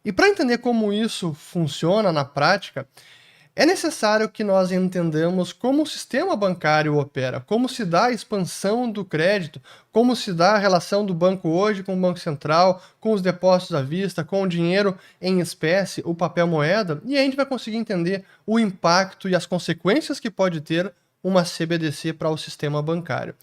E para entender como isso funciona na prática, é necessário que nós entendamos como o sistema bancário opera, como se dá a expansão do crédito, como se dá a relação do banco hoje com o Banco Central, com os depósitos à vista, com o dinheiro em espécie, o papel moeda, e a gente vai conseguir entender o impacto e as consequências que pode ter uma CBDC para o sistema bancário.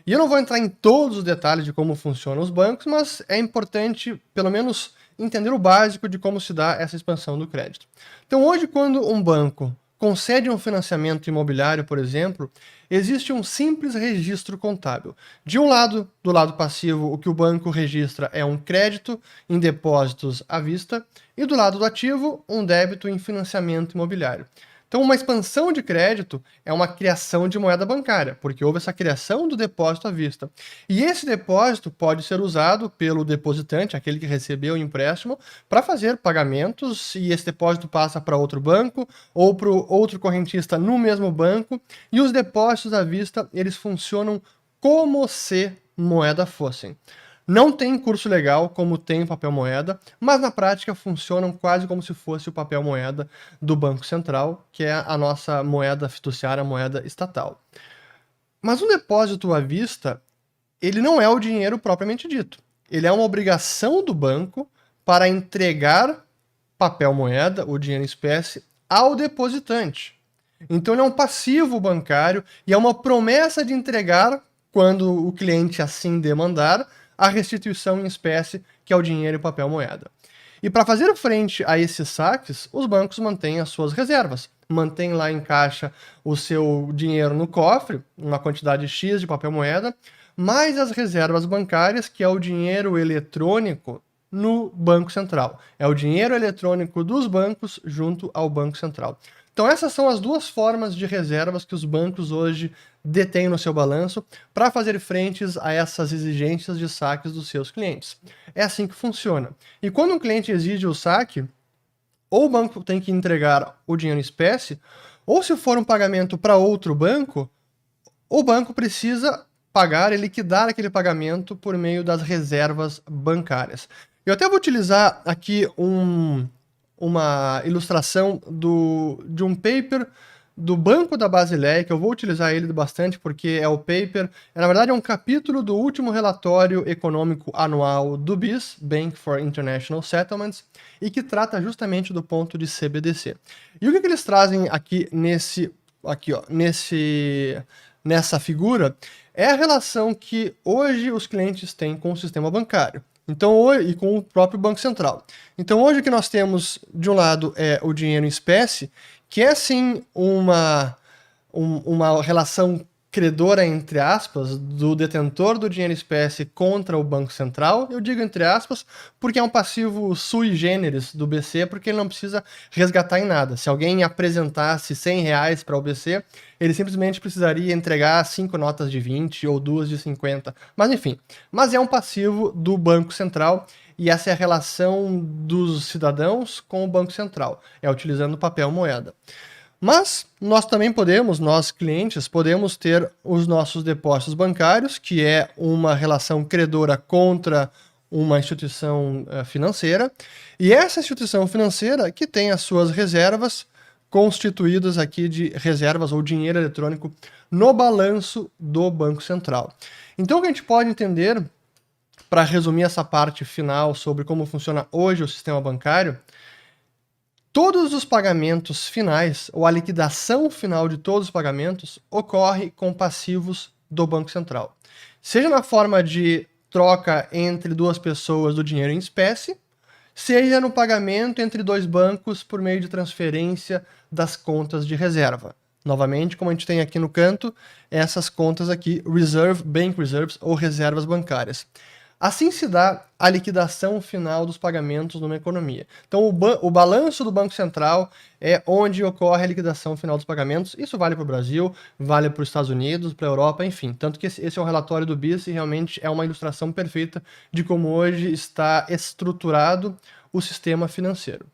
E eu não vou entrar em todos os detalhes de como funcionam os bancos, mas é importante, pelo menos, entender o básico de como se dá essa expansão do crédito. Então, hoje, quando um banco concede um financiamento imobiliário, por exemplo, existe um simples registro contábil. De um lado, do lado passivo, o que o banco registra é um crédito em depósitos à vista, e do lado do ativo, um débito em financiamento imobiliário. Então, uma expansão de crédito é uma criação de moeda bancária, porque houve essa criação do depósito à vista. E esse depósito pode ser usado pelo depositante, aquele que recebeu o empréstimo, para fazer pagamentos, e esse depósito passa para outro banco ou para outro correntista no mesmo banco. E os depósitos à vista, eles funcionam como se moeda fossem. Não tem curso legal como tem o papel moeda, mas na prática funcionam quase como se fosse o papel moeda do Banco Central, que é a nossa moeda fiduciária, a moeda estatal. Mas um depósito à vista, ele não é o dinheiro propriamente dito. Ele é uma obrigação do banco para entregar papel moeda, o dinheiro em espécie, ao depositante. Então ele é um passivo bancário e é uma promessa de entregar, quando o cliente assim demandar, a restituição em espécie, que é o dinheiro e papel moeda. E para fazer frente a esses saques, os bancos mantêm as suas reservas, mantêm lá em caixa o seu dinheiro no cofre, uma quantidade X de papel moeda, mais as reservas bancárias, que é o dinheiro eletrônico no Banco Central. É o dinheiro eletrônico dos bancos junto ao Banco Central. Então essas são as duas formas de reservas que os bancos hoje detêm no seu balanço para fazer frentes a essas exigências de saques dos seus clientes. É assim que funciona. E quando um cliente exige o saque, ou o banco tem que entregar o dinheiro em espécie, ou se for um pagamento para outro banco, o banco precisa pagar e liquidar aquele pagamento por meio das reservas bancárias. Eu até vou utilizar aqui uma ilustração de um paper do Banco da Basileia, que eu vou utilizar ele bastante porque é o paper, na verdade é um capítulo do último relatório econômico anual do BIS, Bank for International Settlements, e que trata justamente do ponto de CBDC. E o que eles trazem aqui nessa figura é a relação que hoje os clientes têm com o sistema bancário. Então, e com o próprio Banco Central. Então, hoje o que nós temos, de um lado, é o dinheiro em espécie, que é sim uma relação credora, entre aspas, do detentor do dinheiro em espécie contra o Banco Central. Eu digo entre aspas, porque é um passivo sui generis do BC, porque ele não precisa resgatar em nada. Se alguém apresentasse R$ 100 para o BC, ele simplesmente precisaria entregar 5 notas de 20 ou 2 de 50. Mas enfim, mas é um passivo do Banco Central, e essa é a relação dos cidadãos com o Banco Central, é utilizando papel moeda. Mas nós também podemos, nós clientes, podemos ter os nossos depósitos bancários, que é uma relação credora contra uma instituição financeira, e essa instituição financeira que tem as suas reservas constituídas aqui de reservas ou dinheiro eletrônico no balanço do Banco Central. Então o que a gente pode entender, para resumir essa parte final sobre como funciona hoje o sistema bancário, todos os pagamentos finais, ou a liquidação final de todos os pagamentos, ocorre com passivos do Banco Central. Seja na forma de troca entre duas pessoas do dinheiro em espécie, seja no pagamento entre dois bancos por meio de transferência das contas de reserva. Novamente, como a gente tem aqui no canto, essas contas aqui, Bank Reserves ou reservas bancárias. Assim se dá a liquidação final dos pagamentos numa economia. Então, o balanço do Banco Central é onde ocorre a liquidação final dos pagamentos. Isso vale para o Brasil, vale para os Estados Unidos, para a Europa, enfim. Tanto que esse é um relatório do BIS e realmente é uma ilustração perfeita de como hoje está estruturado o sistema financeiro.